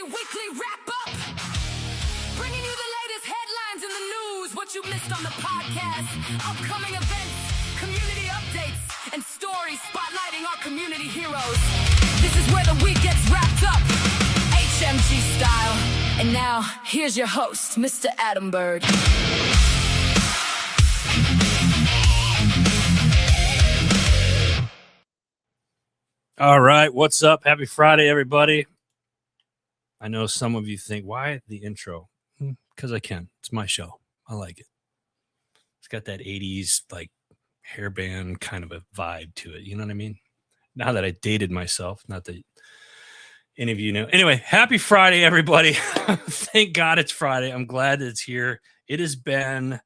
Weekly Wrap-Up. Bringing you the latest headlines in the news, what you missed on the podcast, upcoming events, community updates, and stories spotlighting our community heroes. This is where the week gets wrapped up, HMG style. And now, here's your host, Mr. Adam Bird. All right, what's up? Happy Friday, everybody. I know some of you think, why the intro? Because I can. It's my show. I like it. It's got that 80s, like, hairband kind of a vibe to it. You know what I mean? Now that I dated myself, not that any of you know. Anyway, happy Friday, everybody. Thank God it's Friday. I'm glad that it's here. It has been,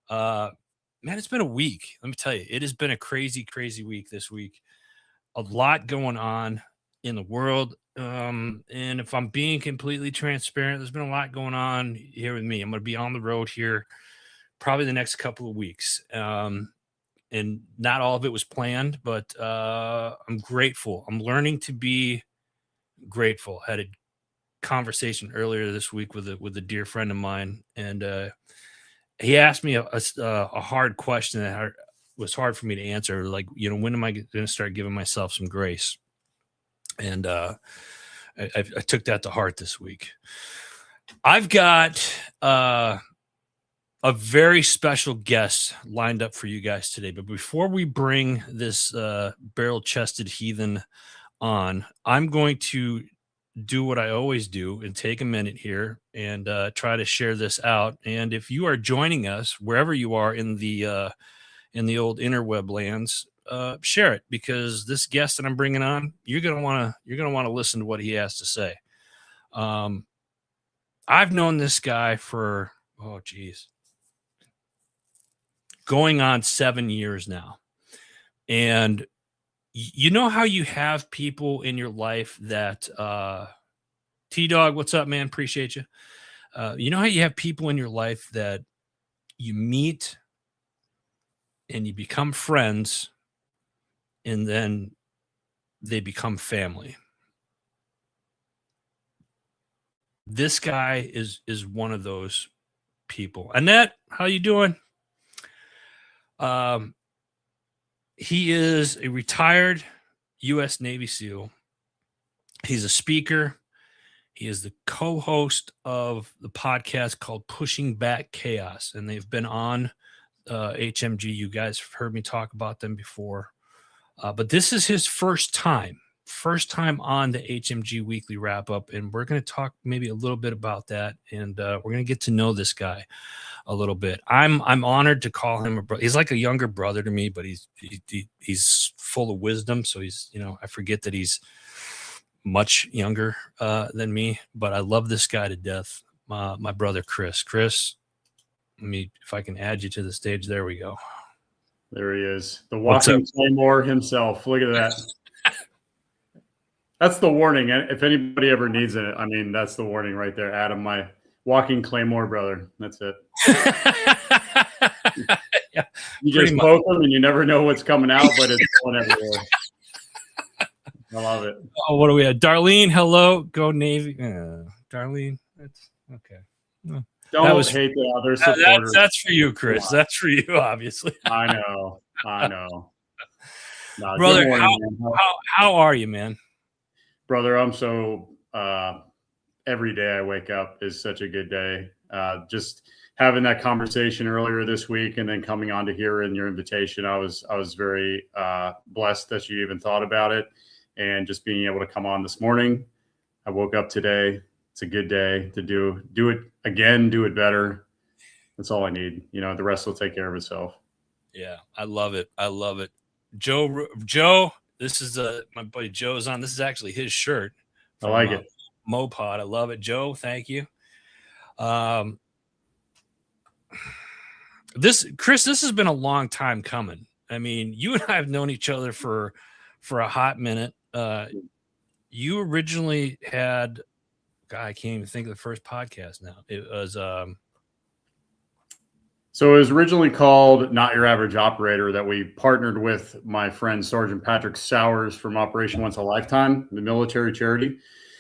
it's been a week. Let me tell you, it has been a crazy, crazy week this week. A lot going on in the world. And if I'm being completely transparent, there's been a lot going on here with me. I'm going to be on the road here probably the next couple of weeks. And not all of it was planned, but I'm grateful. I'm learning to be grateful. I had a conversation earlier this week with a dear friend of mine, and he asked me a hard question that was hard for me to answer. Like, you know, when am I going to start giving myself some grace? And I took that to heart this week. I've got a very special guest lined up for you guys today. But before we bring this barrel-chested heathen on, I'm going to do what I always do and take a minute here and try to share this out. And if you are joining us, wherever you are in the old interweb lands, share it, because this guest that I'm bringing on, you're gonna want to listen to what he has to say. I've known this guy for going on 7 years now, and you know how you have people in your life that T-Dog, what's up, man? Appreciate you. You know how you have people in your life that you meet and you become friends, and then they become family. This guy is one of those people. Annette, how you doing? He is a retired U.S. Navy SEAL. He's a speaker. He is the co-host of the podcast called Pushing Back Chaos, and they've been on HMG. You guys have heard me talk about them before. But this is his first time on the HMG Weekly Wrap-Up, and we're going to talk maybe a little bit about that, and we're going to get to know this guy a little bit. I'm honored to call him a brother. He's like a younger brother to me, but he's full of wisdom. So he's, you know, I forget that he's much younger than me, but I love this guy to death. My brother Kris. Kris, let me, if I can add you to the stage. There we go. There he is, the walking Claymore himself. Look at that. That's the warning. If anybody ever needs it, I mean, that's the warning right there. Adam, my walking Claymore brother. That's it. Yeah, you just poke them and you never know what's coming out, but it's going everywhere. I love it. Oh, what do we have? Darlene, hello. Go Navy. Darlene, that's okay. Don't hate the other supporters. That's for you, Kris. That's for you, obviously. I know. No, brother, how are you, man? Brother, I'm so every day I wake up is such a good day. Just having that conversation earlier this week and then coming on to here in your invitation, I was very blessed that you even thought about it, and just being able to come on this morning. I woke up today. It's a good day to do it again, do it better. That's all I need. You know, the rest will take care of itself. Yeah, I love it. Joe, this is my buddy Joe's on. This is actually his shirt. I like it. Mopod. I love it. Joe, thank you. Kris, this has been a long time coming. I mean, you and I have known each other for a hot minute. You originally had, God, I can't even think of the first podcast now. It was So it was originally called Not Your Average Operator, that we partnered with my friend Sergeant Patrick Sowers from Operation Once a Lifetime, the military charity.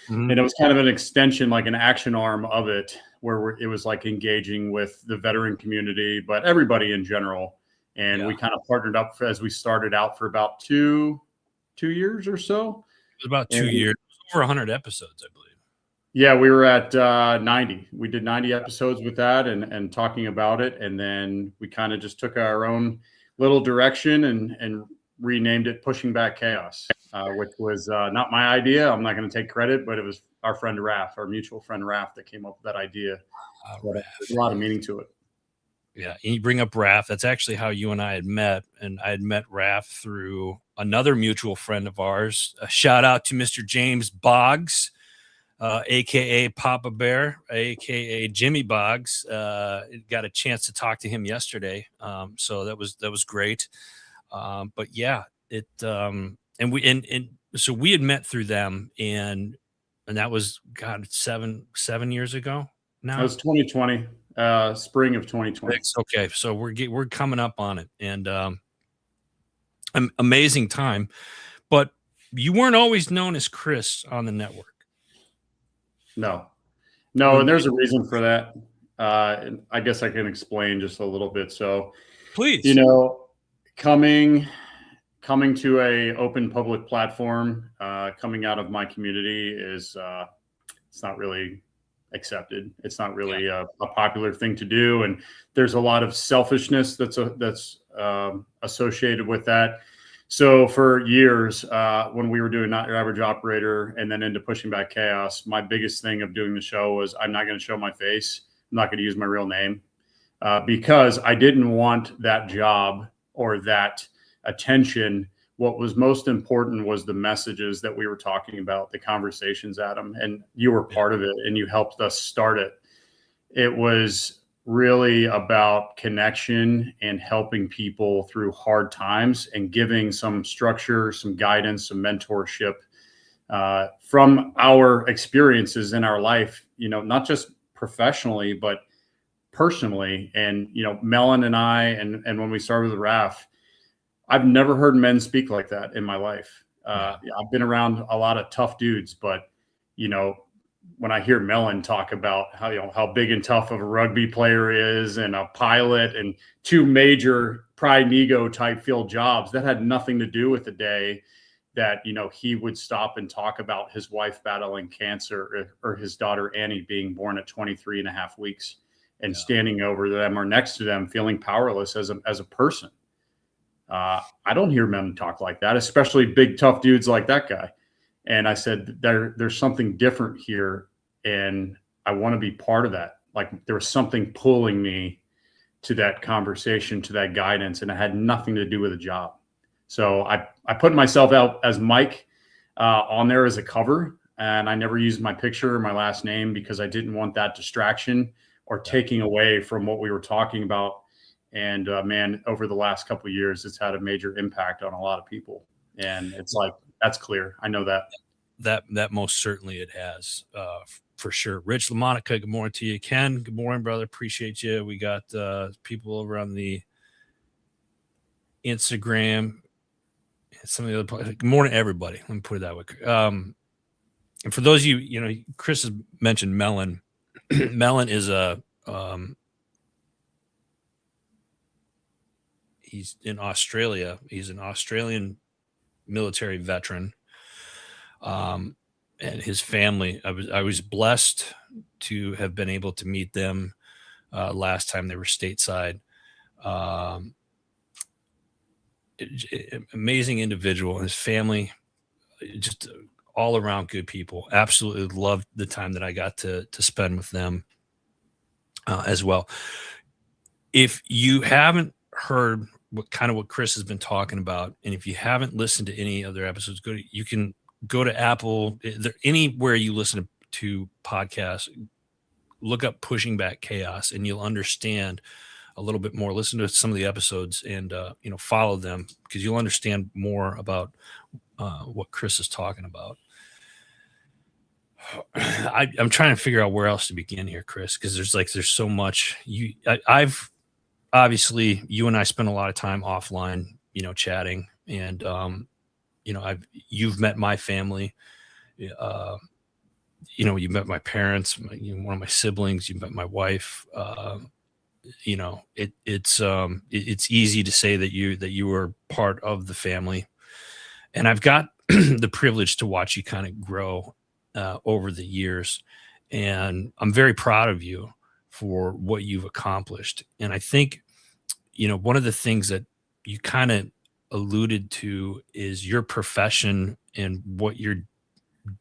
Mhm. And it was kind of an extension, like an action arm of it, where it was like engaging with the veteran community, but everybody in general. And we kind of partnered up as we started out for about two years or so. It was about 2 And years, over 100 episodes, I believe. yeah, we were at 90. We did 90 episodes with that and talking about it. And then we kind of just took our own little direction and renamed it Pushing Back Chaos, which was not my idea. I'm not going to take credit, but it was our friend Raph, our mutual friend Raph, that came up with that idea. But there's a lot of meaning to it. Yeah, and you bring up Raph. That's actually how you and I had met, and I had met Raph through another mutual friend of ours. A shout out to Mr. James Boggs, aka Papa Bear, aka Jimmy Boggs. Got a chance to talk to him yesterday, so that was great. But yeah, so we had met through them, and that was seven years ago now. That was 2020, spring of 2020. Okay, so we're coming up on it, and amazing time. But you weren't always known as Kris on the network. No, and there's a reason for that. And I guess I can explain just a little bit. So, Please, coming to a open public platform, coming out of my community is it's not really accepted. It's not really a popular thing to do, and there's a lot of selfishness that's associated with that. So for years, when we were doing Not Your Average Operator and then into Pushing Back Chaos, my biggest thing of doing the show was I'm not going to show my face. I'm not going to use my real name because I didn't want that job or that attention. What was most important was the messages that we were talking about, the conversations, Adam, and you were part of it and you helped us start it. It was really about connection and helping people through hard times and giving some structure, some guidance, some mentorship from our experiences in our life, not just professionally, but personally. And, Melon and I, and when we started with RAF, I've never heard men speak like that in my life. I've been around a lot of tough dudes, but, when I hear Melon talk about how big and tough of a rugby player is and a pilot and two major pride and ego type field jobs, that had nothing to do with the day that, he would stop and talk about his wife battling cancer or his daughter Annie being born at 23 and a half weeks and standing over them or next to them, feeling powerless as a person. I don't hear men talk like that, especially big, tough dudes like that guy. And I said, there's something different here, and I want to be part of that. Like there was something pulling me to that conversation, to that guidance, and it had nothing to do with a job. So I put myself out as Mike on there as a cover, and I never used my picture or my last name because I didn't want that distraction or taking away from what we were talking about. And man, over the last couple of years, it's had a major impact on a lot of people. And it's like, that's clear. I know that. That most certainly it has, for sure. Rich LaMonica, good morning to you. Ken, good morning, brother. Appreciate you. We got people over on the Instagram, some of the other. Good morning, everybody. Let me put it that way. And for those of you, Kris has mentioned Melon. Melon is he's in Australia. He's an Australian military veteran. And his family, I was blessed to have been able to meet them last time they were stateside. Amazing individual. His family, just all around good people. Absolutely loved the time that I got to spend with them as well. If you haven't heard what Kris has been talking about, and if you haven't listened to any other episodes, you can go to Apple, anywhere you listen to podcasts, look up Pushing Back Chaos, and you'll understand a little bit more. Listen to some of the episodes and follow them, because you'll understand more about what Kris is talking about. I'm trying to figure out where else to begin here, Kris, because there's so much. I've obviously, you and I spent a lot of time offline, chatting, and you've met my family. you met my parents, one of my siblings, you met my wife. It's easy to say that you were part of the family, and I've got the privilege to watch you kind of grow over the years, and I'm very proud of you for what you've accomplished. And I think, one of the things that you kind of alluded to is your profession and what you're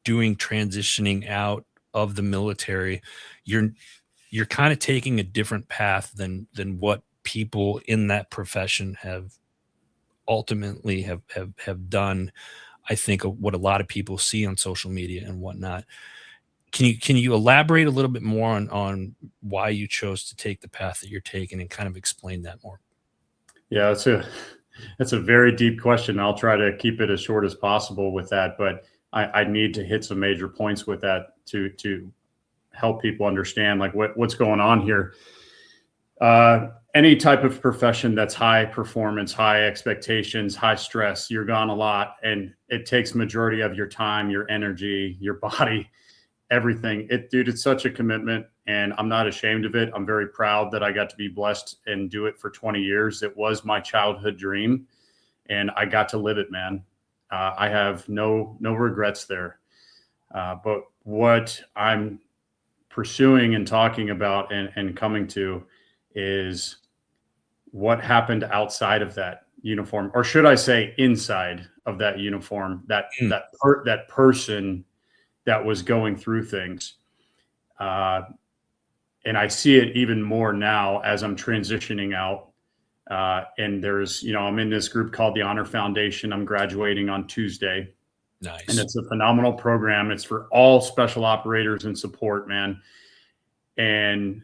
doing transitioning out of the military. You're kind of taking a different path than what people in that profession have ultimately have done. I think what a lot of people see on social media and whatnot. Can you elaborate a little bit more on why you chose to take the path that you're taking and kind of explain that more? Yeah, that's a very deep question. I'll try to keep it as short as possible with that, but I need to hit some major points with that to help people understand like what's going on here. Any type of profession that's high performance, high expectations, high stress, you're gone a lot, and it takes majority of your time, your energy, your body, everything. It's such a commitment, and I'm not ashamed of it. I'm very proud that I got to be blessed and do it for 20 years. It was my childhood dream, and I got to live it, man. I have no regrets there. But what I'm pursuing and talking about and coming to is what happened outside of that uniform, or should I say inside of that uniform, that person that was going through things. And I see it even more now as I'm transitioning out. And there's, I'm in this group called the Honor Foundation. I'm graduating on Tuesday. Nice. And it's a phenomenal program. It's for all special operators and support, man. And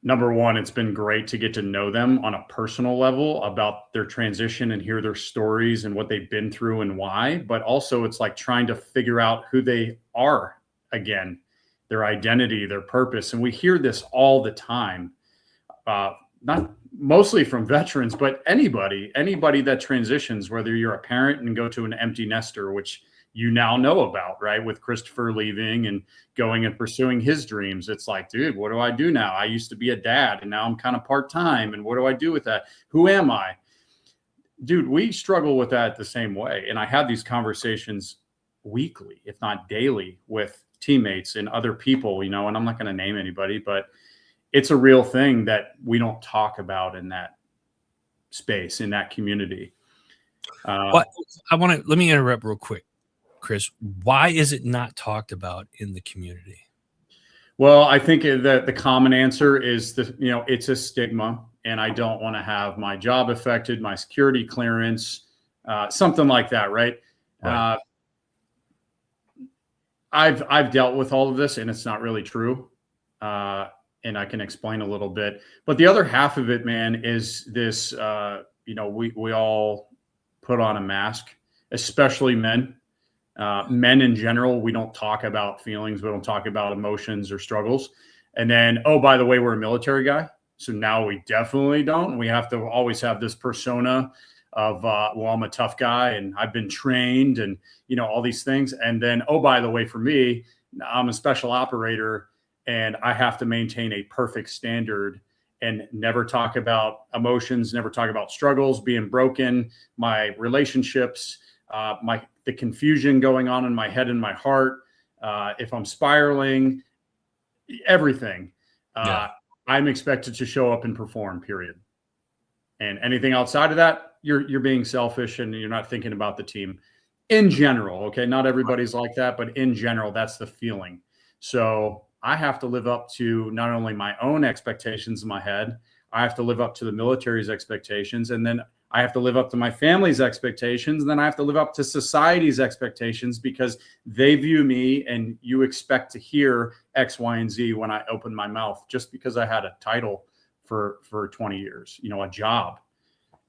number one, it's been great to get to know them on a personal level about their transition and hear their stories and what they've been through and why. But also it's like trying to figure out who they are again, their identity, their purpose. And we hear this all the time, not mostly from veterans, but anybody that transitions, whether you're a parent and go to an empty nester, which you now know about, right? With Christopher leaving and going and pursuing his dreams. It's like, dude, what do I do now? I used to be a dad and now I'm kind of part-time. And what do I do with that? Who am I? Dude, we struggle with that the same way. And I have these conversations weekly, if not daily, with teammates and other people, and I'm not going to name anybody, but it's a real thing that we don't talk about in that space, in that community. Let me interrupt real quick. Kris, why is it not talked about in the community? Well, I think that the common answer is it's a stigma, and I don't want to have my job affected, my security clearance, something like that, right? I've dealt with all of this, and it's not really true, and I can explain a little bit. But the other half of it, man, is this. We all put on a mask, especially men. Men in general, we don't talk about feelings. We don't talk about emotions or struggles. And then, oh, by the way, we're a military guy. So now we definitely don't. We have to always have this persona of, well, I'm a tough guy and I've been trained and, all these things. And then, oh, by the way, for me, I'm a special operator and I have to maintain a perfect standard and never talk about emotions, never talk about struggles, being broken, my relationships, the confusion going on in my head and my heart, if I'm spiraling, everything. I'm expected to show up and perform, period. And anything outside of that, you're being selfish and you're not thinking about the team in general. Okay. Not everybody's like that, but in general, that's the feeling. So I have to live up to not only my own expectations in my head, I have to live up to the military's expectations, and then I have to live up to my family's expectations. And then I have to live up to society's expectations because they view me and you expect to hear X, Y, and Z when I open my mouth just because I had a title for 20 years, a job.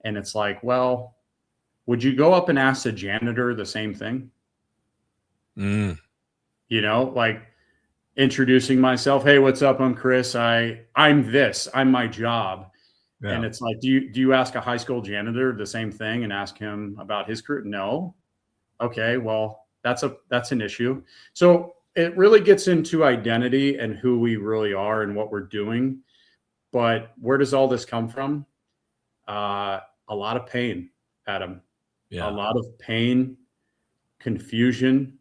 And it's like, well, would you go up and ask the janitor the same thing? Like introducing myself. Hey, what's up? I'm Kris. I'm this. I'm my job. Yeah. And it's like, do you ask a high school janitor the same thing and ask him about his career? No. Okay, well, that's an issue. So it really gets into identity and who we really are and what we're doing. But where does all this come from? A lot of pain, Adam. Yeah. A lot of pain, confusion,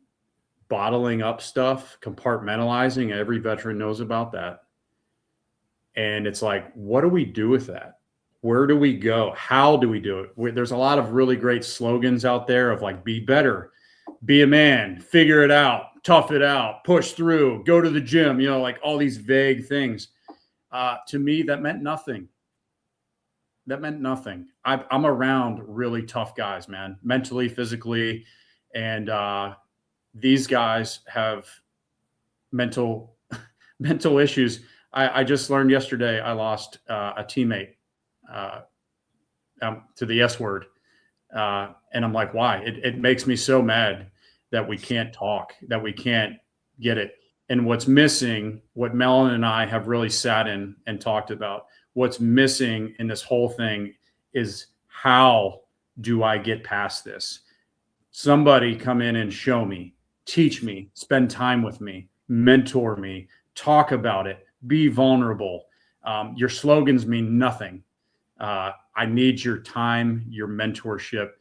bottling up stuff, compartmentalizing. Every veteran knows about that. And it's like, what do we do with that? Where do we go? How do we do it? There's a lot of really great slogans out there of like, be better, be a man, figure it out, tough it out, push through, go to the gym, like all these vague things. To me, that meant nothing. That meant nothing. I'm around really tough guys, man, mentally, physically. And these guys have mental issues. I just learned yesterday I lost a teammate to the S word. And I'm like, why? It makes me so mad that we can't talk, that we can't get it. And what's missing, what Melon and I have really sat in and talked about, what's missing in this whole thing is, how do I get past this? Somebody come in and show me, teach me, spend time with me, mentor me, talk about it, be vulnerable. Your slogans mean nothing. I need your time, your mentorship,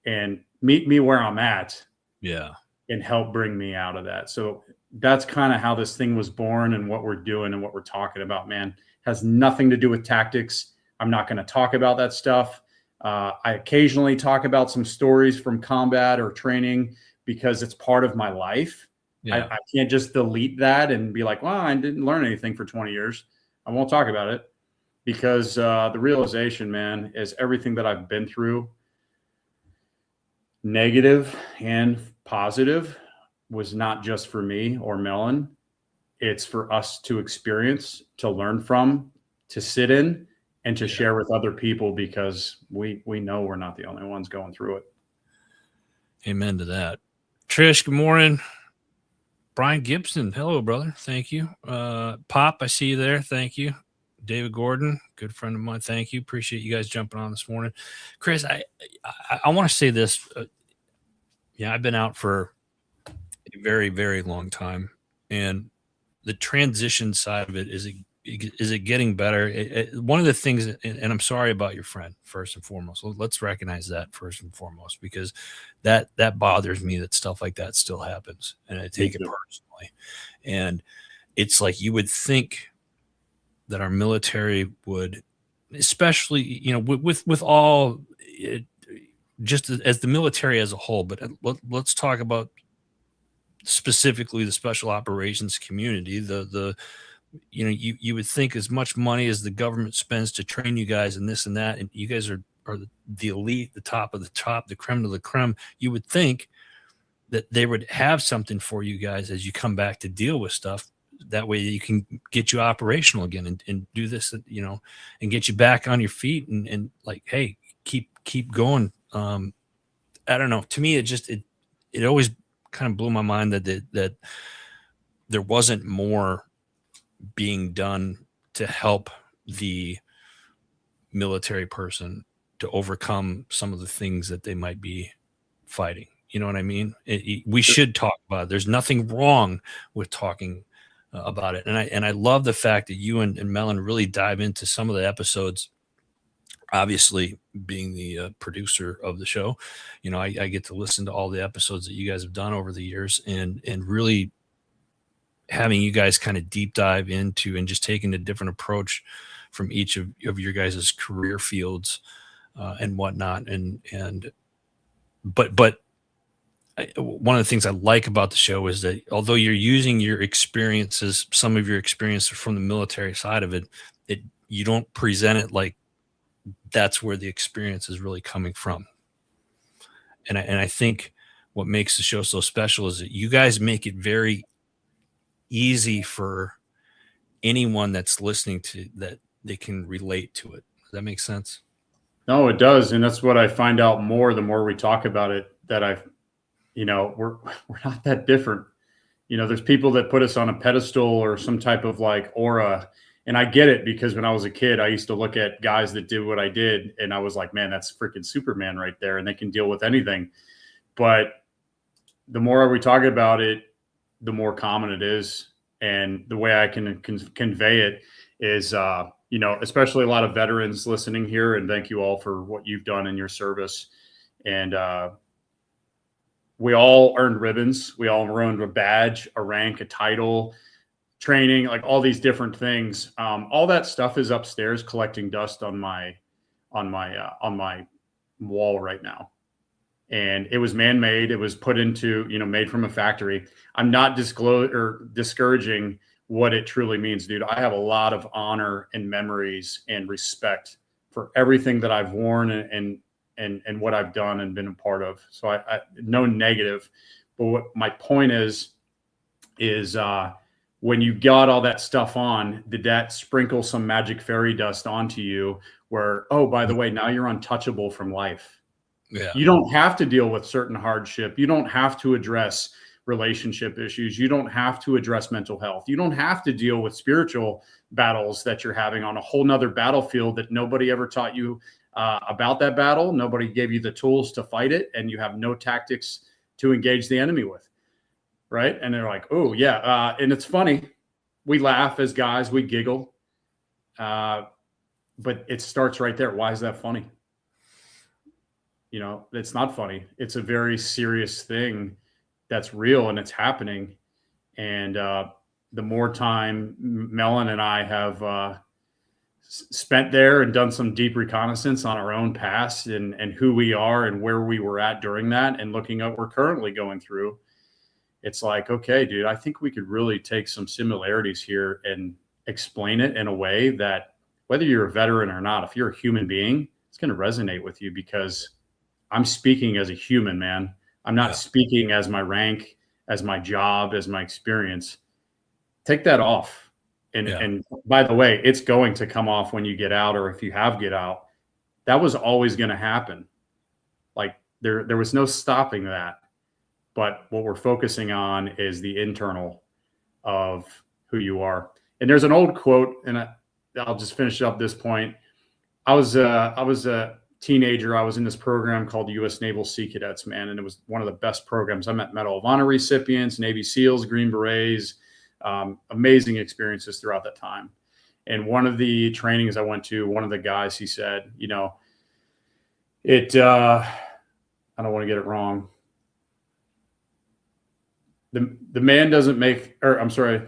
and meet me where I'm at. Yeah. And help bring me out of that. So that's kind of how this thing was born, and what we're doing and what we're talking about, man. Has nothing to do with tactics. I'm not going to talk about that stuff. I occasionally talk about some stories from combat or training because it's part of my life. Yeah. I can't just delete that and be like, well, I didn't learn anything for 20 years. I won't talk about it, because the realization, man, is everything that I've been through, negative and positive, was not just for me or Melon. It's for us to experience, to learn from, to sit in, and to share with other people, because we know we're not the only ones going through it. Amen to that. Trish, good morning. Brian Gibson, hello, brother. Thank you. Pop, I see you there. Thank you. David Gordon, good friend of mine. Thank you. Appreciate you guys jumping on this morning. Kris, I want to say this. I've been out for a very, very long time, and the transition side of it, is it getting better? One of the things, and I'm sorry about your friend, first and foremost. Let's recognize that first and foremost, because that bothers me that stuff like that still happens, and I take it personally. And it's like, you would think that our military would, especially, with all it, just as the military as a whole, but let's talk about specifically the special operations community. You would think, as much money as the government spends to train you guys and this and that, and you guys are the elite, the top of the top, the creme de la creme, you would think that they would have something for you guys as you come back to deal with stuff. That way you can get you operational again and do this, and get you back on your feet and like, hey, keep going. I don't know. To me, it always kind of blew my mind that there wasn't more being done to help the military person to overcome some of the things that they might be fighting. You know what I mean? We should talk about it. There's nothing wrong with talking about it. And I love the fact that you and Melon really dive into some of the episodes. Obviously, being the producer of the show, I get to listen to all the episodes that you guys have done over the years, and really having you guys kind of deep dive into and just taking a different approach from each of your guys' career fields and whatnot. But one of the things I like about the show is that although you're using your experiences, some of your experiences from the military side of it, you don't present it like that's where the experience is really coming from. And I think what makes the show so special is that you guys make it very easy for anyone that's listening to that, they can relate to it. Does that make sense? No, it does. And that's what I find out more, the more we talk about it, that we're not that different. There's people that put us on a pedestal or some type of like aura. And I get it, because when I was a kid, I used to look at guys that did what I did, and I was like, man, that's freaking Superman right there, and they can deal with anything. But the more we talk about it, the more common it is. And the way I can convey it is, especially a lot of veterans listening here, and thank you all for what you've done in your service. And we all earned ribbons. We all earned a badge, a rank, a title, training, like all these different things. All that stuff is upstairs collecting dust on my wall right now. And it was man-made. It was put into, made from a factory. I'm not discouraging what it truly means, dude. I have a lot of honor and memories and respect for everything that I've worn and what I've done and been a part of. So I no negative, but what my point is when you got all that stuff on, did that sprinkle some magic fairy dust onto you where, oh, by the way, now you're untouchable from life. Yeah. You don't have to deal with certain hardship. You don't have to address relationship issues. You don't have to address mental health. You don't have to deal with spiritual battles that you're having on a whole nother battlefield that nobody ever taught you about that battle. Nobody gave you the tools to fight it, and you have no tactics to engage the enemy with. Right. And they're like, oh, yeah. And it's funny. We laugh as guys. We giggle. But it starts right there. Why is that funny? It's not funny. It's a very serious thing that's real and it's happening. And the more time Melon and I have spent there and done some deep reconnaissance on our own past and who we are and where we were at during that and looking at what we're currently going through, it's like, okay, dude, I think we could really take some similarities here and explain it in a way that whether you're a veteran or not, if you're a human being, it's going to resonate with you because I'm speaking as a human, man. I'm not speaking as my rank, as my job, as my experience. Take that off. And by the way, it's going to come off when you get out, or if you have get out. That was always going to happen. Like there was no stopping that. But what we're focusing on is the internal of who you are. And there's an old quote, and I'll just finish up this point. I was a teenager. I was in this program called the U.S. Naval Sea Cadets, man, and it was one of the best programs. I met Medal of Honor recipients, Navy SEALs, Green Berets, amazing experiences throughout that time. And one of the trainings I went to, one of the guys, he said, I don't want to get it wrong. The man doesn't make, or I'm sorry,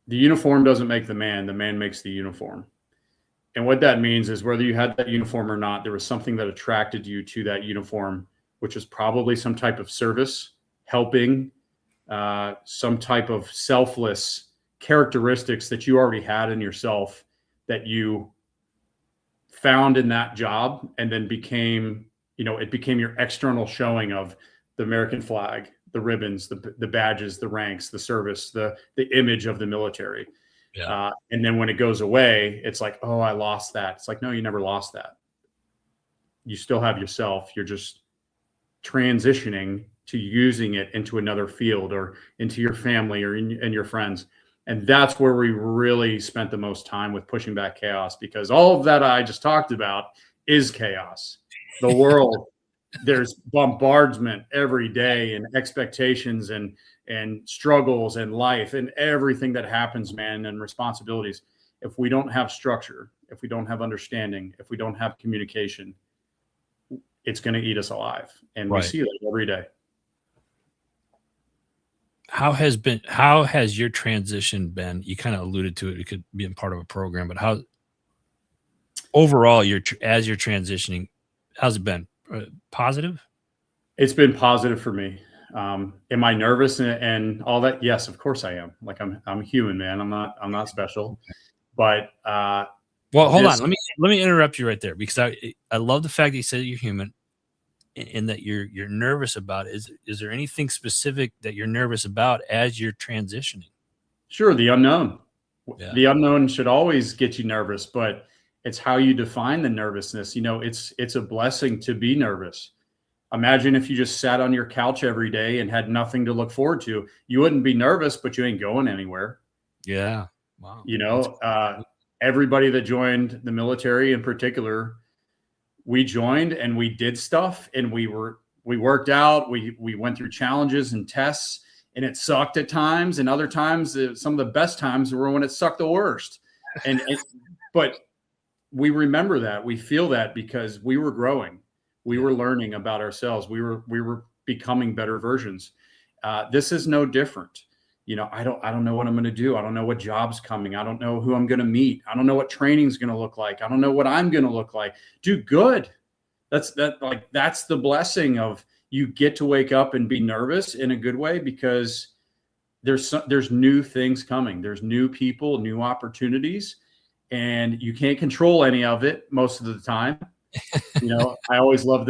the uniform doesn't make the man makes the uniform. And what that means is whether you had that uniform or not, there was something that attracted you to that uniform, which was probably some type of service, helping, some type of selfless characteristics that you already had in yourself that you found in that job and then became, it became your external showing of the American flag, the ribbons, the badges, the ranks, the service, the image of the military. Yeah. And then when it goes away, it's like, oh, I lost that. It's like, no, you never lost that. You still have yourself. You're just transitioning to using it into another field or into your family or and your friends. And that's where we really spent the most time with pushing back chaos, because all of that I just talked about is chaos. The world, there's bombardment every day and expectations and struggles and life and everything that happens, man, and responsibilities. If we don't have structure, if we don't have understanding, if we don't have communication, it's going to eat us alive. And we see it every day. How has your transition been? You kind of alluded to it. It could be a part of a program, but how overall as you're transitioning, how's it been? Positive? It's been positive for me. Am I nervous and all that? Yes, of course I am. Like I'm human, man. I'm not special. But well, hold on. Let me interrupt you right there, because I love the fact that you said you're human and that you're nervous about it. Is there anything specific that you're nervous about as you're transitioning? Sure, the unknown. Yeah. The unknown should always get you nervous, but it's how you define the nervousness. It's a blessing to be nervous. Imagine if you just sat on your couch every day and had nothing to look forward to. You wouldn't be nervous, but you ain't going anywhere. Yeah. Wow. Everybody that joined the military in particular, we joined and we did stuff and we worked out. We went through challenges and tests, and it sucked at times. And other times, some of the best times were when it sucked the worst. But we remember that, we feel that because we were growing, we were learning about ourselves. We were becoming better versions. This is no different. I don't know what I'm going to do. I don't know what job's coming. I don't know who I'm going to meet. I don't know what training's going to look like. I don't know what I'm going to look like. Do good. That's the blessing of, you get to wake up and be nervous in a good way, because there's new things coming. There's new people, new opportunities, and you can't control any of it most of the time. I always love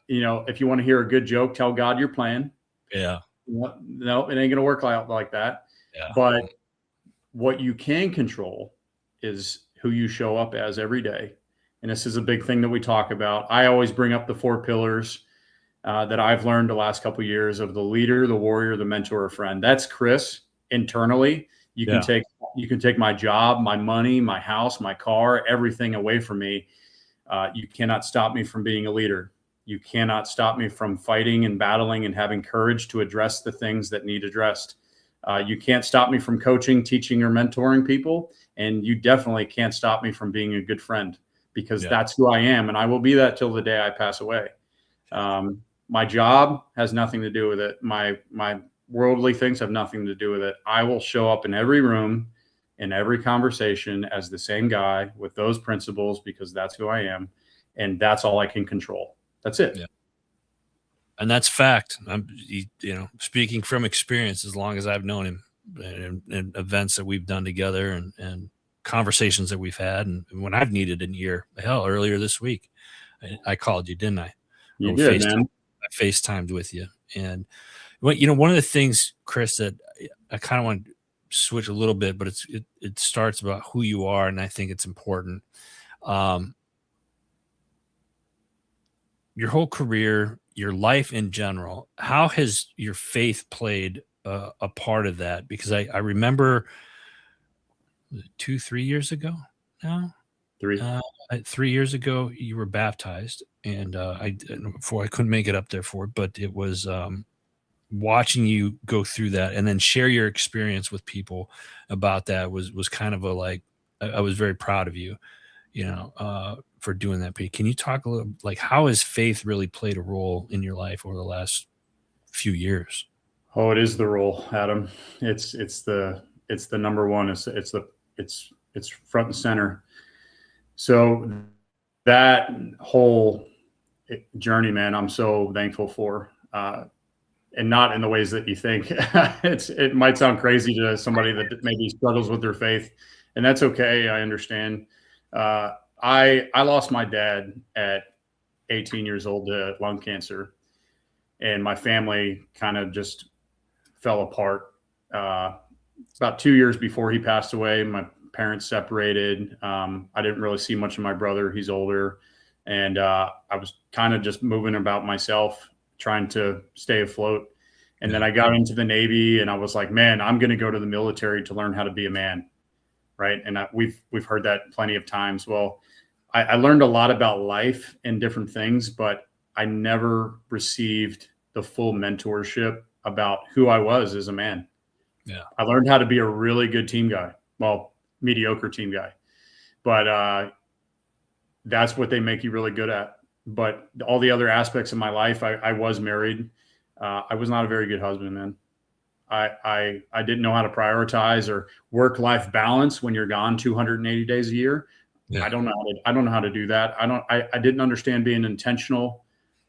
if you want to hear a good joke, tell God you're playing. Yeah. No, it ain't going to work out like that. Yeah. But what you can control is who you show up as every day. And this is a big thing that we talk about. I always bring up the 4 pillars that I've learned the last couple of years of the leader, the warrior, the mentor, or friend. That's Kris internally. You can take my job, my money, my house, my car, everything away from me. You cannot stop me from being a leader. You cannot stop me from fighting and battling and having courage to address the things that need addressed. You can't stop me from coaching, teaching, or mentoring people. And you definitely can't stop me from being a good friend, because that's who I am. And I will be that till the day I pass away. My job has nothing to do with it. My worldly things have nothing to do with it. I will show up in every room, in every conversation, as the same guy with those principles, because that's who I am. And that's all I can control. That's it. Yeah. And that's fact. I'm, speaking from experience, as long as I've known him, and events that we've done together, and conversations that we've had. And when I've needed an ear, hell, earlier this week, I called you, didn't I? You did, man. I FaceTimed with you. And one of the things, Kris, that I kind of want to switch a little bit, but it starts about who you are. And I think it's important. Your whole career, your life in general, how has your faith played a part of that? Because I remember 2-3 years ago now, 3 years ago, you were baptized, and I couldn't make it up there for it, but it was watching you go through that and then share your experience with people about that was kind of I was very proud of you, for doing that. But can you talk a little, how has faith really played a role in your life over the last few years? Oh, it is the role, Adam. It's the number one. It's front and center. So that whole journey, man, I'm so thankful for, and not in the ways that you think. It might sound crazy to somebody that maybe struggles with their faith, and that's okay. I understand. I lost my dad at 18 years old to lung cancer, and my family kind of just fell apart. About 2 years before he passed away, my parents separated. I didn't really see much of my brother. He's older. And I was kind of just moving about myself, trying to stay afloat. And then I got into the Navy, and I was like, man, I'm going to go to the military to learn how to be a man. Right. And we've heard that plenty of times. Well, I learned a lot about life and different things, but I never received the full mentorship about who I was as a man. Yeah. I learned how to be a really good team guy. Well, mediocre team guy, but that's what they make you really good at. But all the other aspects of my life, I was married. I was not a very good husband, man. I didn't know how to prioritize or work-life balance when you're gone 280 days a year. Yeah. I don't know how to do that. I didn't understand being intentional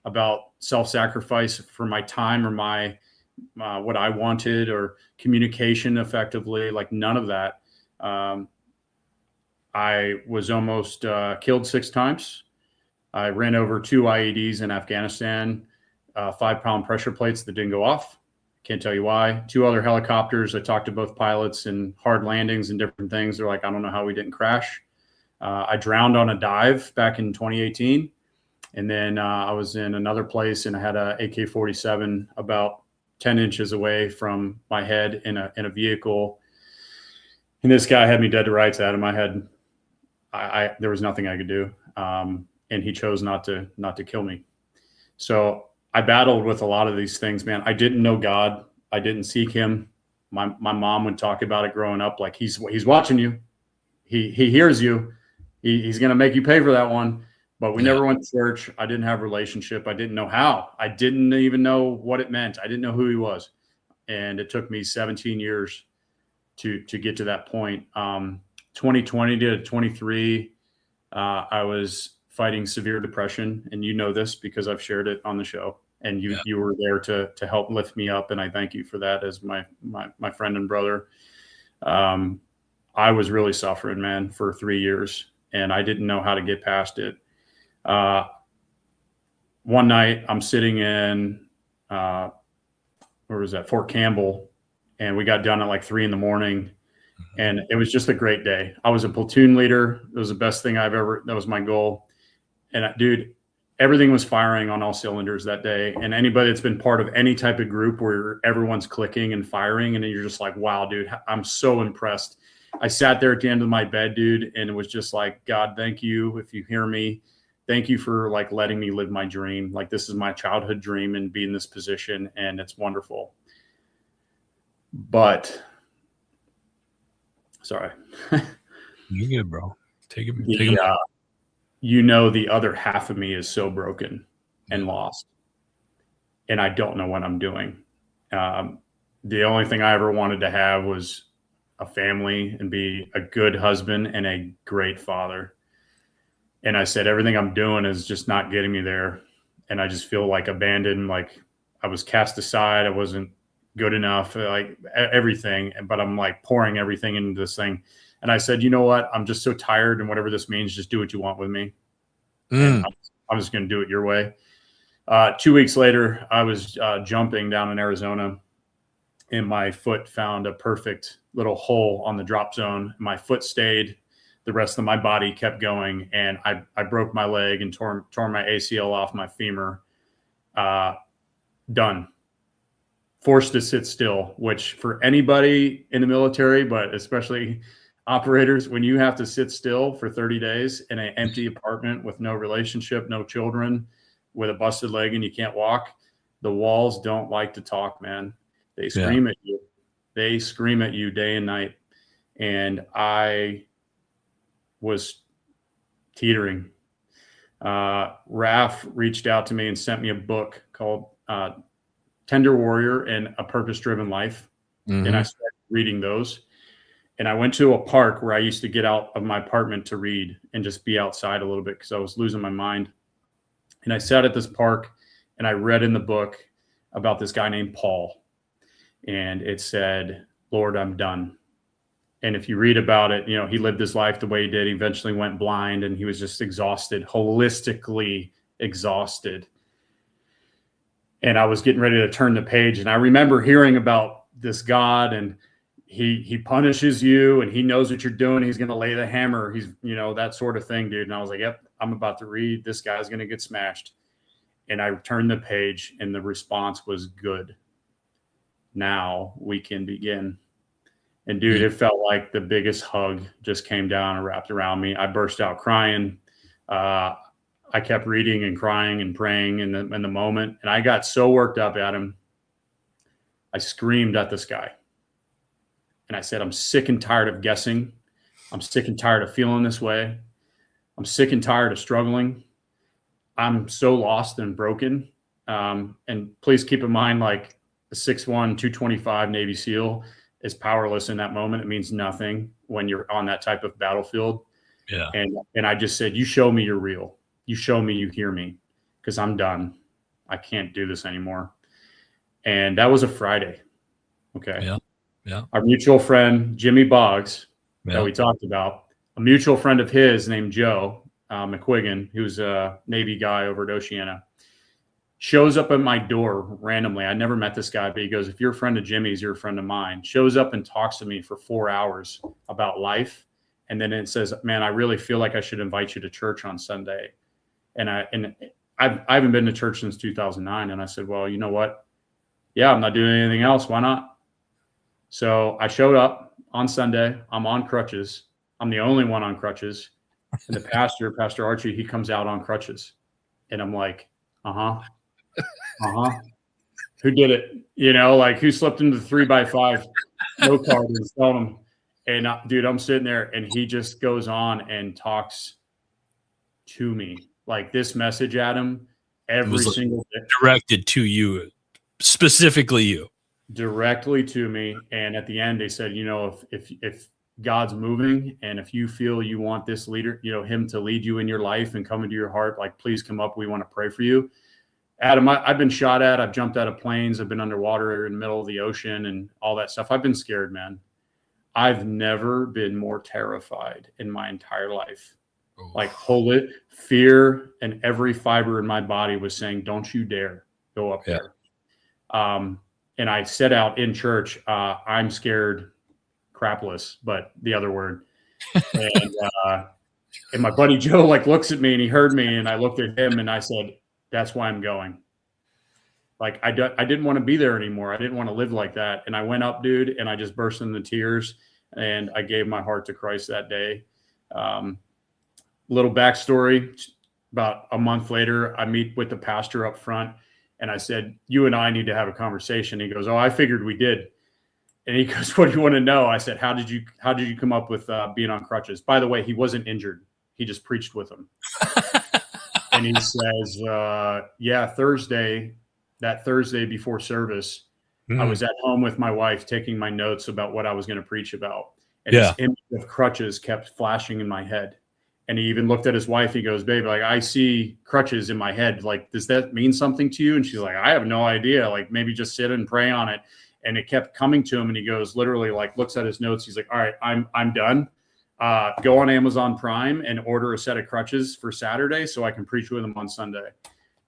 about self-sacrifice for my time or my what I wanted, or communication effectively, like none of that. I was almost killed 6 times. I ran over 2 IEDs in Afghanistan, 5-pound pressure plates that didn't go off. Can't tell you why. 2 other helicopters. I talked to both pilots, and hard landings and different things. They're like, I don't know how we didn't crash. I drowned on a dive back in 2018. And then I was in another place, and I had a AK-47 about 10 inches away from my head in a vehicle. And this guy had me dead to rights, Adam. There was nothing I could do. And he chose not to kill me. So I battled with a lot of these things, man. I didn't know God. I didn't seek him. My mom would talk about it growing up, like he's watching you. He hears you. He's going to make you pay for that one. But we never went to church. I didn't have a relationship. I didn't know how. I didn't even know what it meant. I didn't know who he was. And it took me 17 years to get to that point. 2020 to 23, I was fighting severe depression. And you know this because I've shared it on the show. And you were there to help lift me up. And I thank you for that as my friend and brother. I was really suffering, man, for 3 years. And I didn't know how to get past it. One night I'm sitting in, where was that? Fort Campbell. And we got done at like 3 a.m. And it was just a great day. I was a platoon leader. It was the best thing that was my goal. And dude, everything was firing on all cylinders that day. And anybody that's been part of any type of group where everyone's clicking and firing, and then you're just like, wow, dude, I'm so impressed. I sat there at the end of my bed, dude, and it was just like, God, thank you. If you hear me, thank you for like letting me live my dream. Like this is my childhood dream and be in this position. And it's wonderful. But sorry. You're good, bro. Take it. You know, the other half of me is so broken and lost, and I don't know what I'm doing. The only thing I ever wanted to have was a family and be a good husband and a great father. And I said, everything I'm doing is just not getting me there. And I just feel like abandoned, like I was cast aside. I wasn't good enough, like everything, but I'm like pouring everything into this thing. And I said, you know what? I'm just so tired, and whatever this means, just do what you want with me. I'm just going to do it your way. 2 weeks later, I was jumping down in Arizona, and my foot found a perfect little hole on the drop zone. My foot stayed. The rest of my body kept going, and I broke my leg and tore my ACL off my femur. Done. Forced to sit still, which for anybody in the military, but especially operators, when you have to sit still for 30 days in an empty apartment with no relationship, no children, with a busted leg and you can't walk, the walls don't like to talk, man. They scream at you. They scream at you day and night. And I was teetering. Raf reached out to me and sent me a book called Tender Warrior and A Purpose-Driven Life. And I started reading those. And I went to a park where I used to get out of my apartment to read and just be outside a little bit because I was losing my mind. And I sat at this park and I read in the book about this guy named Paul. And it said, Lord, I'm done. And if you read about it, you know, he lived his life the way he did. He eventually went blind and he was just exhausted, holistically exhausted. And I was getting ready to turn the page. And I remember hearing about this God, and he punishes you and he knows what you're doing. He's going to lay the hammer. He's, you know, that sort of thing, dude. And I was like, yep, I'm about to read. This guy's going to get smashed. And I turned the page and the response was good. Now we can begin. And dude, it felt like the biggest hug just came down and wrapped around me. I burst out crying. I kept reading and crying and praying in the moment. And I got so worked up at him. I screamed at this guy. And I said, I'm sick and tired of guessing. I'm sick and tired of feeling this way. I'm sick and tired of struggling. I'm so lost and broken. And please keep in mind, like a 6'1", 225 Navy SEAL is powerless in that moment. It means nothing when you're on that type of battlefield. Yeah. And I just said, you show me you're real. You show me you hear me, because I'm done. I can't do this anymore. And that was a Friday. Okay. Yeah. Yeah. Our mutual friend, Jimmy Boggs, that we talked about, a mutual friend of his named Joe McQuiggan, who's a Navy guy over at Oceana, shows up at my door randomly. I never met this guy, but he goes, if you're a friend of Jimmy's, you're a friend of mine. Shows up and talks to me for 4 hours about life. And then it says, man, I really feel like I should invite you to church on Sunday. And I haven't been to church since 2009. And I said, well, you know what? Yeah, I'm not doing anything else. Why not? So I showed up on Sunday. I'm on crutches. I'm the only one on crutches. And the pastor, Pastor Archie, he comes out on crutches. And I'm like, who did it? You know, like who slipped into the 3x5 no card and told him. And dude, I'm sitting there and he just goes on and talks to me like this message at him every single day. Directed to you, specifically you. Directly to me. And at the end, they said, you know, if God's moving and if you feel you want this leader, you know, him to lead you in your life and come into your heart, like, please come up. We want to pray for you. Adam, I've been shot at. I've jumped out of planes. I've been underwater in the middle of the ocean and all that stuff. I've been scared, man. I've never been more terrified in my entire life. Oh. Like, hold it. Fear and every fiber in my body was saying, don't you dare go up there. And I said out in church, I'm scared crapless, but the other word. And my buddy Joe like looks at me and he heard me and I looked at him and I said, that's why I'm going. Like, I didn't want to be there anymore. I didn't want to live like that. And I went up, dude, and I just burst into tears and I gave my heart to Christ that day. Little backstory, about a month later, I meet with the pastor up front and I said, you and I need to have a conversation. He goes, oh, I figured we did. And he goes, what do you want to know? I said, how did you come up with being on crutches? By the way, he wasn't injured. He just preached with him. And he says, yeah, that Thursday before service, I was at home with my wife taking my notes about what I was going to preach about. And this image of crutches kept flashing in my head. And he even looked at his wife. He goes, babe, like, I see crutches in my head. Like, does that mean something to you? And she's like, I have no idea. Like, maybe just sit and pray on it. And it kept coming to him. And he goes, literally, like, looks at his notes. He's like, all right, I'm done. Go on Amazon Prime and order a set of crutches for Saturday so I can preach with them on Sunday.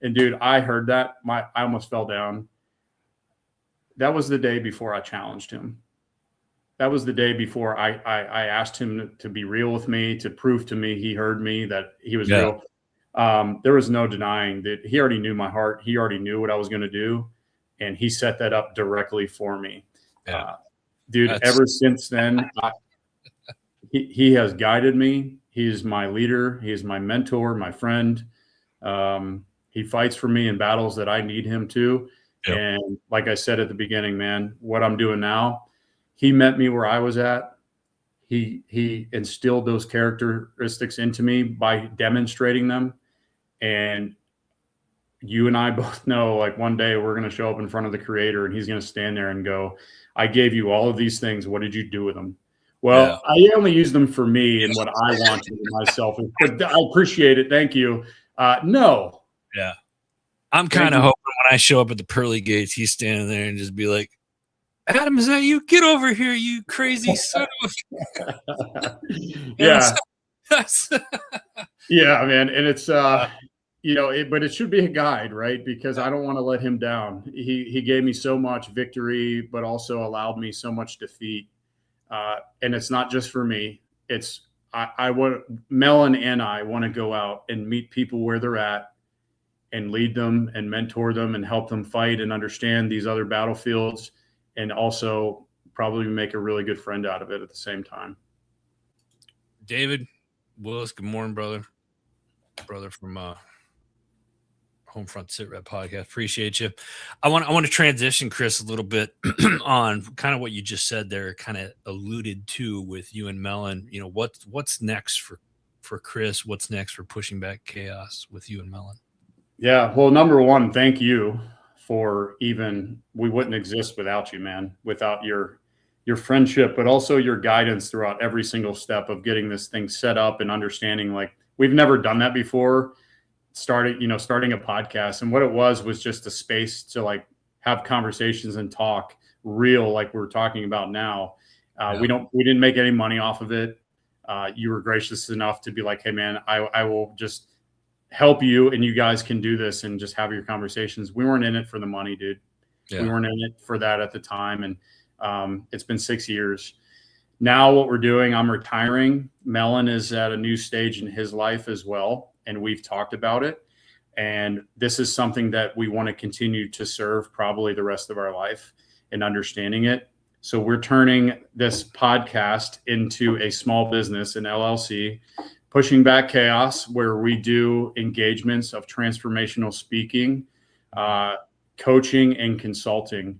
And dude, I heard that. I almost fell down. That was the day before I challenged him. That was the day before I asked him to be real with me, to prove to me he heard me, that he was real. There was no denying that he already knew my heart. He already knew what I was going to do. And he set that up directly for me. Dude, ever since then, he has guided me. He's my leader. He is my mentor, my friend. He fights for me in battles that I need him to. Yep. And like I said at the beginning, man, what I'm doing now, he met me where I was at. He instilled those characteristics into me by demonstrating them. And you and I both know, like, one day we're going to show up in front of the Creator and he's going to stand there and go, I gave you all of these things. What did you do with them? Well, I only use them for me and what I want to myself. But I appreciate it. Thank you. No. Yeah. I'm kind of hoping when I show up at the pearly gates, he's standing there and just be like, Adam, is that you? Get over here, you crazy son of a... Yeah. Yeah, man. And it's, you know, but it should be a guide, right? Because I don't want to let him down. He gave me so much victory, but also allowed me so much defeat. And it's not just for me. It's, I want, Melon and I want to go out and meet people where they're at and lead them and mentor them and help them fight and understand these other battlefields, and also probably make a really good friend out of it at the same time. David Willis, good morning, brother. Brother from Homefront Sit Rep podcast. Appreciate you. I want to transition, Kris, a little bit on kind of what you just said there, kind of alluded to with you and Melon. You know, what's next for Kris? What's next for Pushing Back Chaos with you and Melon? Yeah, well, number one, thank you for we wouldn't exist without you, man, without your friendship, but also your guidance throughout every single step of getting this thing set up and understanding, like, we've never done that before. Starting a podcast, and what it was just a space to, like, have conversations and talk real, like we're talking about now. We didn't make any money off of it. You were gracious enough to be like, hey man, I will just help you and you guys can do this and just have your conversations. We weren't in it for the money, dude. We weren't in it for that at the time. And it's been 6 years. Now what we're doing, I'm retiring. Melon is at a new stage in his life as well. And we've talked about it. And this is something that we want to continue to serve probably the rest of our life and understanding it. So we're turning this podcast into a small business, an LLC, Pushing Back Chaos, where we do engagements of transformational speaking, coaching and consulting,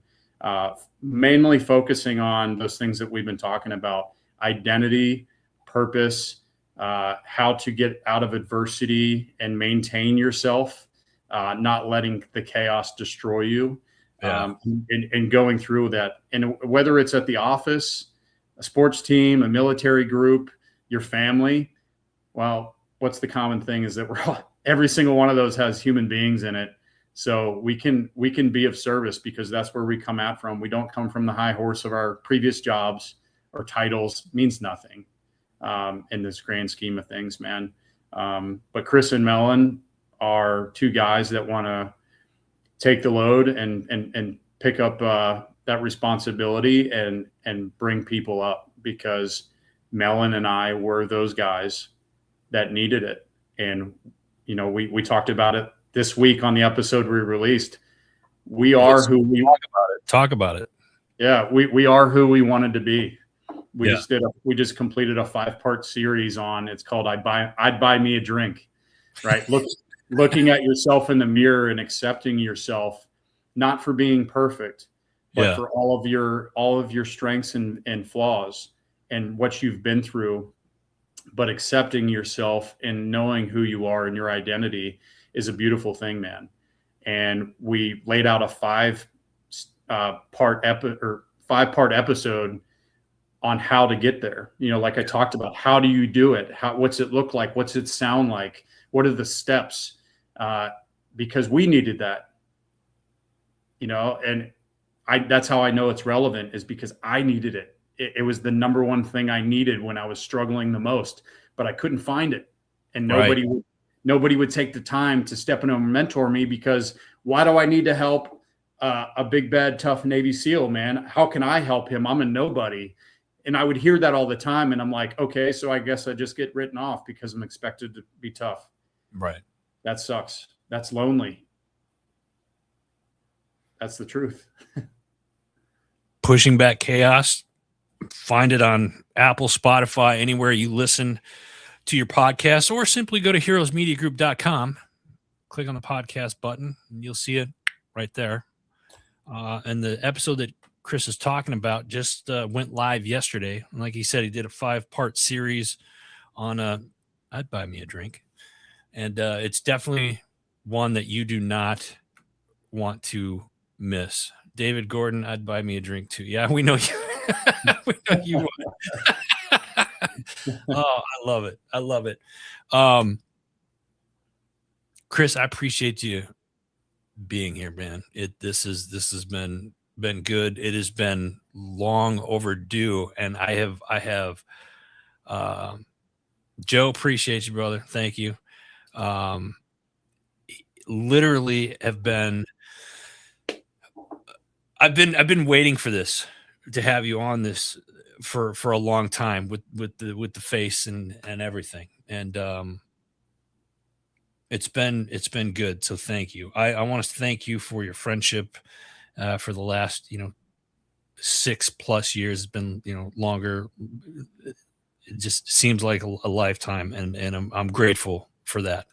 mainly focusing on those things that we've been talking about: identity, purpose, how to get out of adversity and maintain yourself, not letting the chaos destroy you, and going through that. And whether it's at the office, a sports team, a military group, your family, well, what's the common thing is that every single one of those has human beings in it. So we can be of service because that's where we come out from. We don't come from the high horse of our previous jobs or titles. Means nothing in this grand scheme of things, man. But Kris and Melon are two guys that want to take the load and pick up that responsibility and bring people up, because Melon and I were those guys that needed it. And, you know, we talked about it this week on the episode we released. We are who we talk about it. Yeah. We are who we wanted to be. We just completed a 5-part series on, it's called I'd buy me a drink, right? Looking at yourself in the mirror and accepting yourself, not for being perfect, but for all of your strengths and flaws and what you've been through, but accepting yourself and knowing who you are and your identity is a beautiful thing, man. And we laid out a 5-part episode on how to get there. You know, like I talked about, how do you do it? What's it look like? What's it sound like? What are the steps? Because we needed that, you know, and that's how I know it's relevant, is because I needed it. It was the number one thing I needed when I was struggling the most, but I couldn't find it. And nobody would take the time to step in and mentor me, because why do I need to help a big, bad, tough Navy SEAL, man? How can I help him? I'm a nobody. And I would hear that all the time. And I'm like, okay, so I guess I just get written off because I'm expected to be tough. Right. That sucks. That's lonely. That's the truth. Pushing Back Chaos. Find it on Apple, Spotify, anywhere you listen to your podcast, or simply go to heroesmediagroup.com, click on the podcast button, and you'll see it right there. And the episode that Kris is talking about just went live yesterday. And like he said, he did a 5-part series on I'd buy me a drink. And it's definitely one that you do not want to miss. David Gordon, I'd buy me a drink too. Yeah, we know you. We know you would. Oh, I love it. I love it. Kris, I appreciate you being here, man. This has been good. It has been long overdue, and I have Joe, appreciate you, brother. Thank you. Literally have been I've been waiting for this, to have you on this for a long time with the face and everything. And it's been good. So thank you. I want to thank you for your friendship for the last, 6+ years. It's been, longer. It just seems like a lifetime. And I'm grateful for that.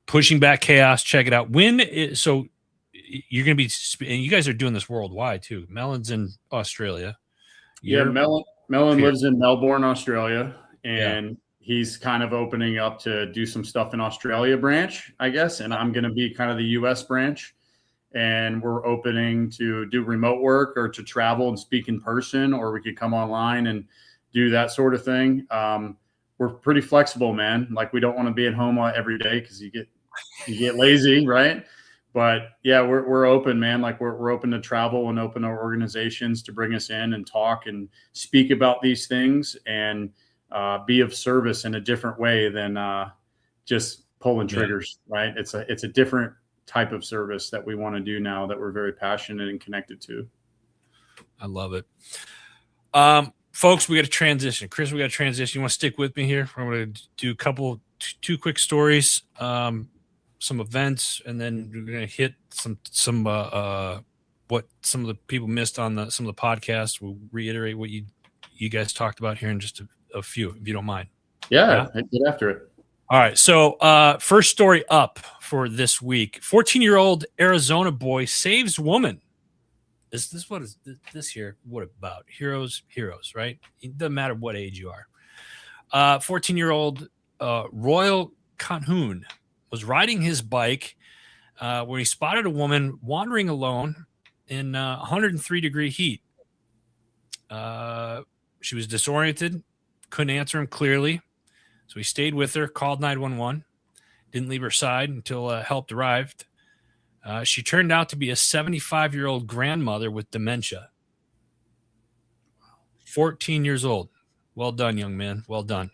Pushing Back Chaos. Check it out. So you're going to be, and you guys are doing this worldwide too. Melon's in Australia. Melon lives in Melbourne, Australia, and he's kind of opening up to do some stuff in Australia branch, I guess. And I'm going to be kind of the US branch, and we're opening to do remote work or to travel and speak in person, or we could come online and do that sort of thing. We're pretty flexible, man. Like, we don't want to be at home every day, because you get lazy, right? But yeah, we're open, man. Like, we're open to travel and open our organizations to bring us in and talk and speak about these things and be of service in a different way than just pulling triggers, right? It's a different type of service that we want to do now, that we're very passionate and connected to. I love it. Folks, we got to transition. Kris, we got to transition. You want to stick with me here? I'm going to do two quick stories. Some events, and then we're going to hit some what some of the people missed on some of the podcasts. We'll reiterate what you guys talked about here in just a few, if you don't mind. Yeah, get after it. All right. So first story up for this week. 14-year-old Arizona boy saves woman. This what is this here? What about? Heroes, right? It doesn't matter what age you are. 14-year-old Royal Calhoun was riding his bike where he spotted a woman wandering alone in 103-degree heat. She was disoriented, couldn't answer him clearly. So he stayed with her, called 911, didn't leave her side until help arrived. She turned out to be a 75-year-old grandmother with dementia. 14 years old. Well done, young man. Well done.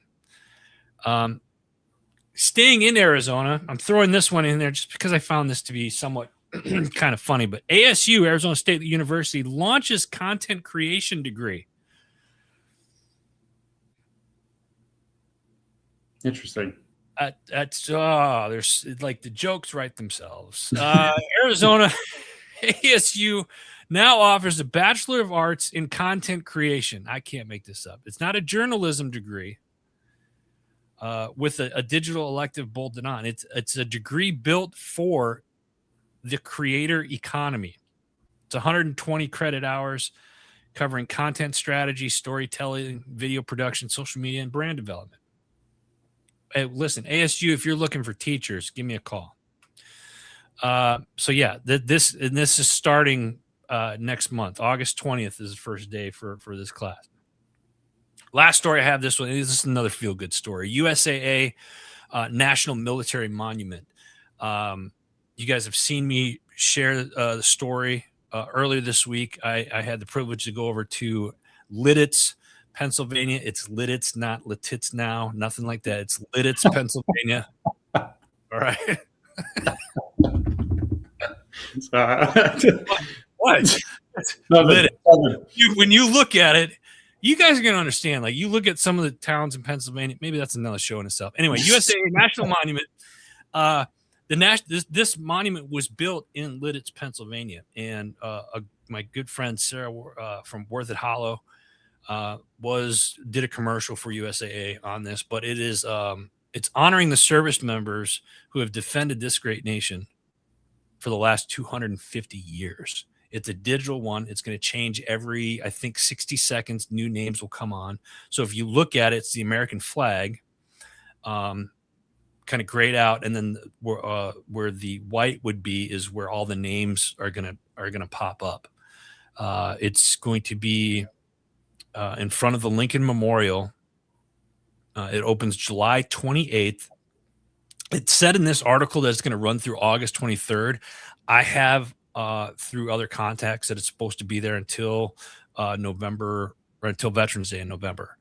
Staying in Arizona, I'm throwing this one in there just because I found this to be somewhat kind of funny. But ASU, Arizona State University, launches content creation degree. Interesting. There's like the jokes write themselves. Arizona ASU now offers a Bachelor of Arts in Content Creation. I can't make this up. It's not a journalism degree with a digital elective bolted on. It's a degree built for the creator economy. It's 120 credit hours covering content strategy, storytelling, video production, social media, and brand development. Hey, listen, ASU, if you're looking for teachers, give me a call. So yeah, this is starting next month. August 20th is the first day for this class. Last story I have, this one. This is another feel-good story. USAA National Military Monument. You guys have seen me share the story earlier this week. I had the privilege to go over to Lidditz, Pennsylvania. It's Lidditz, not Lititz now. Nothing like that. It's Lidditz, Pennsylvania. All right. What? When you look at it, you guys are going to understand. Like, you look at some of the towns in Pennsylvania. Maybe that's another show in itself. Anyway, USA National Monument. This monument was built in Lidditz, Pennsylvania, and my good friend Sarah from Worth It Hollow did a commercial for USAA on this. But it is it's honoring the service members who have defended this great nation for the last 250 years. It's a digital one. It's going to change every, I think, 60 seconds. New names will come on. So if you look at it, it's the American flag, kind of grayed out, and then where the white would be is where all the names are gonna pop up. It's going to be in front of the Lincoln Memorial. It opens July 28th. It said in this article that it's going to run through August 23rd. I have through other contacts that it's supposed to be there until November, or until Veterans Day in November.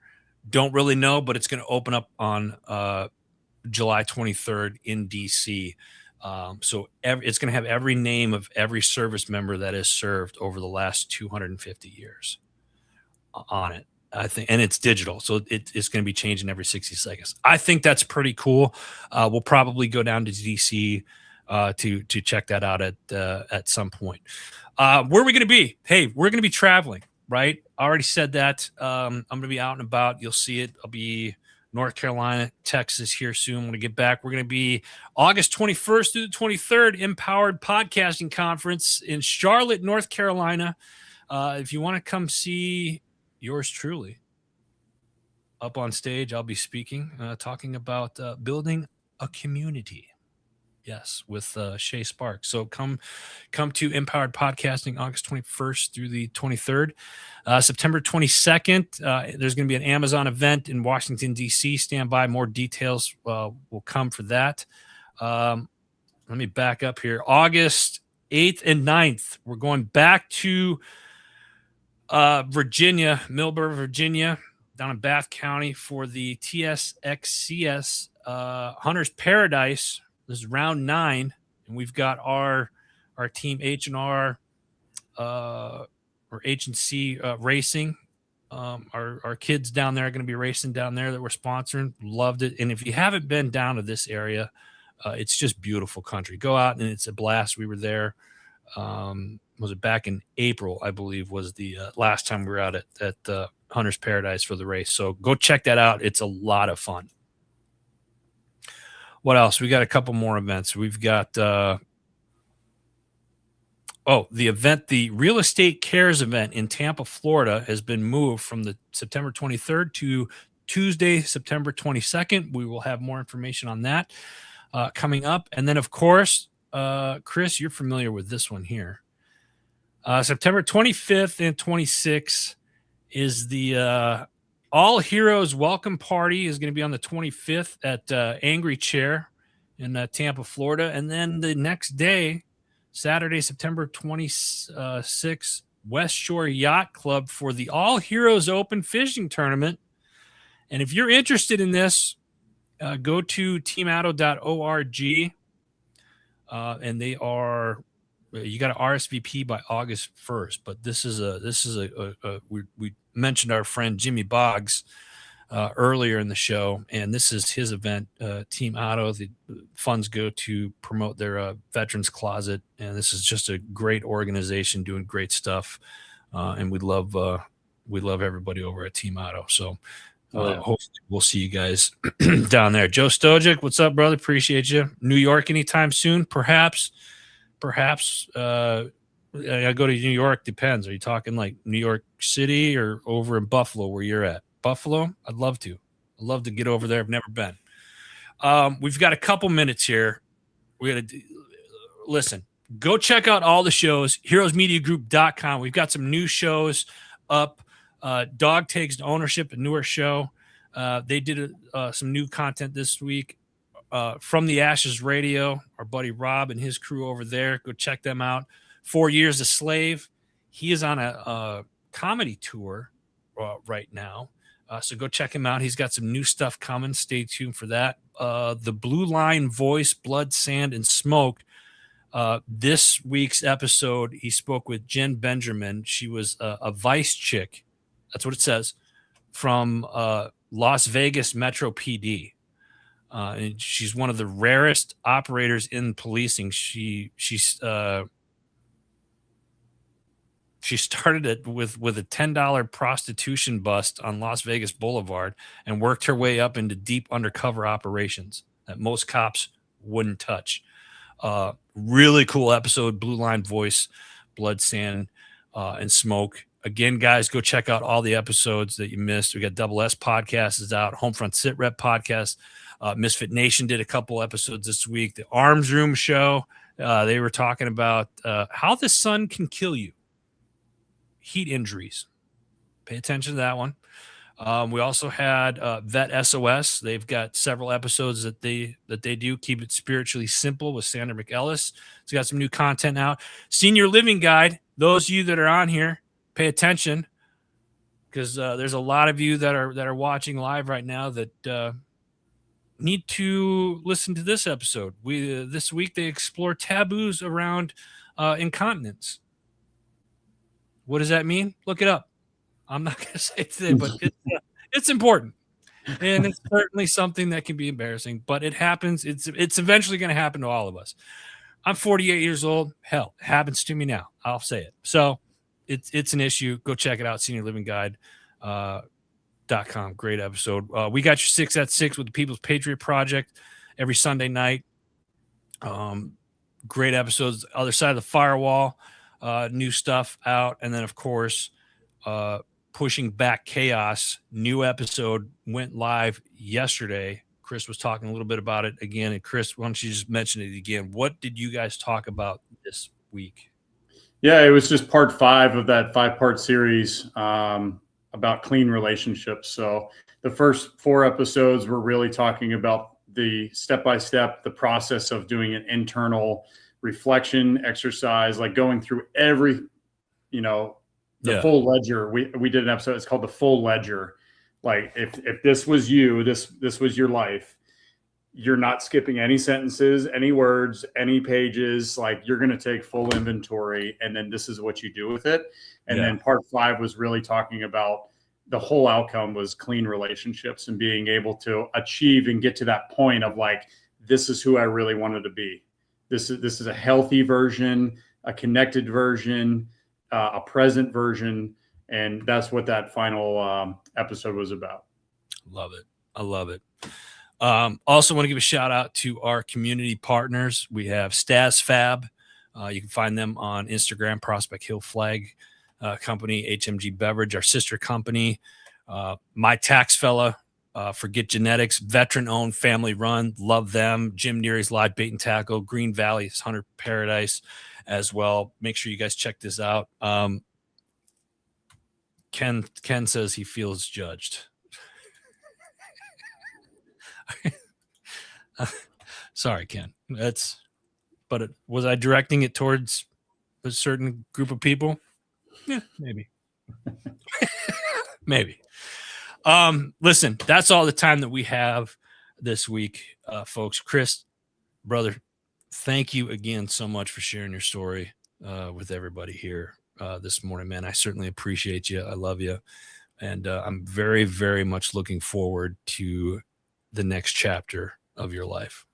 Don't really know, but it's going to open up on July 23rd in DC. So it's going to have every name of every service member that has served over the last 250 years on it. I think, and it's digital, so it's going to be changing every 60 seconds. I think that's pretty cool. We'll probably go down to DC to check that out at some point. Where are we going to be? Hey, we're going to be traveling, right? I already said that. I'm going to be out and about. You'll see it. I'll be North Carolina, Texas here soon. When I get back, we're going to be August 21st through the 23rd, Empowered Podcasting Conference in Charlotte, North Carolina. If you want to come see yours truly up on stage, I'll be speaking, talking about building a community. Yes, with Shay Sparks. So come to Empowered Podcasting August 21st through the 23rd. September 22nd, there's going to be an Amazon event in Washington, D.C. Stand by. More details will come for that. Let me back up here. August 8th and 9th, we're going back to Virginia, Millburn, Virginia, down in Bath County for the TSXCS Hunter's Paradise. This is round 9, and we've got our team H&R or H&C racing. Our kids down there are going to be racing down there that we're sponsoring. Loved it. And if you haven't been down to this area, it's just beautiful country. Go out, and it's a blast. We were there. Was it back in April, I believe, was the last time we were out at Hunter's Paradise for the race. So go check that out. It's a lot of fun. What else? We got a couple more events. We've got the event, the Real Estate Cares event in Tampa, Florida, has been moved from the September 23rd to Tuesday, September 22nd. We will have more information on that coming up. And then, of course, Kris, you're familiar with this one here. September 25th and 26th is the All Heroes Welcome Party is going to be on the 25th at Angry Chair in Tampa, Florida. And then the next day, Saturday, September 26th, West Shore Yacht Club for the All Heroes Open Fishing Tournament. And if you're interested in this, go to teamatto.org. And they are, you got to RSVP by August 1st. But this is we mentioned our friend Jimmy Boggs earlier in the show, and this is his event. Team Auto, the funds go to promote their Veterans Closet, and this is just a great organization doing great stuff. And we love everybody over at Team Auto. So hopefully we'll see you guys down there. Joe Stojic, what's up, brother? Appreciate you. New York anytime soon? Perhaps. I go to New York. Depends. Are you talking like New York City or over in Buffalo where you're at? Buffalo? I'd love to get over there. I've never been. We've got a couple minutes here. We got to listen. Go check out all the shows. HeroesMediaGroup.com. We've got some new shows up. Dog Takes Ownership, a newer show. They did some new content this week. From the Ashes Radio, our buddy Rob and his crew over there. Go check them out. 4 Years a Slave. He is on a comedy tour right now. So go check him out. He's got some new stuff coming. Stay tuned for that. The Blue Line Voice, Blood, Sand, and Smoke. This week's episode, he spoke with Jen Benjamin. She was a vice chick. That's what it says. From Las Vegas Metro PD. And she's one of the rarest operators in policing. She started it with a $10 prostitution bust on Las Vegas Boulevard and worked her way up into deep undercover operations that most cops wouldn't touch. Really cool episode. Blue Line Voice, Blood, Sand, and Smoke. Again, guys, go check out all the episodes that you missed. We got Double S podcast is out. Homefront Sit Rep podcast. Misfit Nation did a couple episodes this week. The Arms Room show. They were talking about how the sun can kill you. Heat injuries. Pay attention to that one. We also had Vet SOS. They've got several episodes that they do. Keep It Spiritually Simple with Sandra McEllis. It's got some new content out. Senior Living Guide. Those of you that are on here, pay attention, because there's a lot of you that are watching live right now that need to listen to this episode. This week they explore taboos around incontinence. What does that mean? Look it up. I'm not going to say it today, but it's important, and it's certainly something that can be embarrassing. But it happens. It's eventually going to happen to all of us. I'm 48 years old. Hell, it happens to me now. I'll say it. So it's an issue. Go check it out. Senior Living Guide. .com. Great episode. We got your 6 at 6 with the People's Patriot Project every Sunday night. Great episodes. Other Side of the Firewall, new stuff out. And then, of course, Pushing Back Chaos, new episode went live yesterday. Kris was talking a little bit about it again. And Kris, why don't you just mention it again? What did you guys talk about this week? Yeah, it was just part 5 of that 5-part series about clean relationships. So the first 4 episodes were really talking about the step-by-step, the process of doing an internal reflection exercise, like going through every, the full ledger. We did an episode, it's called The Full Ledger. Like if this was you, this was your life, you're not skipping any sentences, any words, any pages. Like you're going to take full inventory, and then this is what you do with it. And then part 5 was really talking about the whole outcome was clean relationships and being able to achieve and get to that point of like, this is who I really wanted to be. This is a healthy version, a connected version, a present version. And that's what that final episode was about. Love it. I love it. Also want to give a shout out to our community partners. We have Stas Fab. You can find them on Instagram, Prospect Hill Flag Company, HMG Beverage, our sister company, My Tax Fella, Forget Genetics, veteran-owned, family-run. Love them. Jim Neary's Live Bait and Tackle, Green Valley's Hunter Paradise as well. Make sure you guys check this out. Ken says he feels judged. Sorry, Ken. Was I directing it towards a certain group of people? Yeah, maybe. Maybe. Listen, that's all the time that we have this week, folks. Kris, brother, thank you again so much for sharing your story with everybody here this morning, man. I certainly appreciate you. I love you. And I'm very, very much looking forward to the next chapter of your life.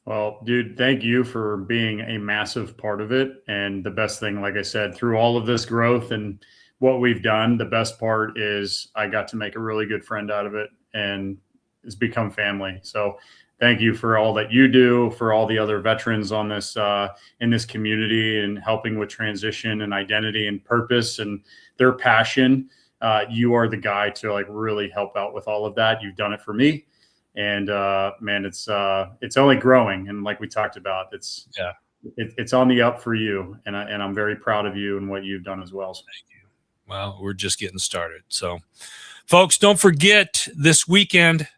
Well, dude, thank you for being a massive part of it. And the best thing, like I said, through all of this growth and what we've done, the best part is I got to make a really good friend out of it, and it's become family. So thank you for all that you do, for all the other veterans on this in this community, and helping with transition and identity and purpose and their passion. You are the guy to like really help out with all of that. You've done it for me. And man, it's only growing, and like we talked about, it's on the up for you, and I'm very proud of you and what you've done as well. So. Thank you. Well, we're just getting started. So, folks, don't forget this weekend,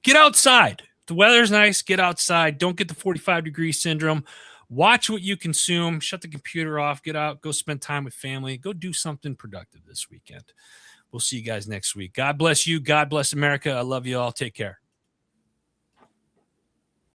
get outside. The weather's nice. Get outside. Don't get the 45-degree syndrome. Watch what you consume. Shut the computer off. Get out. Go spend time with family. Go do something productive this weekend. We'll see you guys next week. God bless you. God bless America. I love you all. Take care.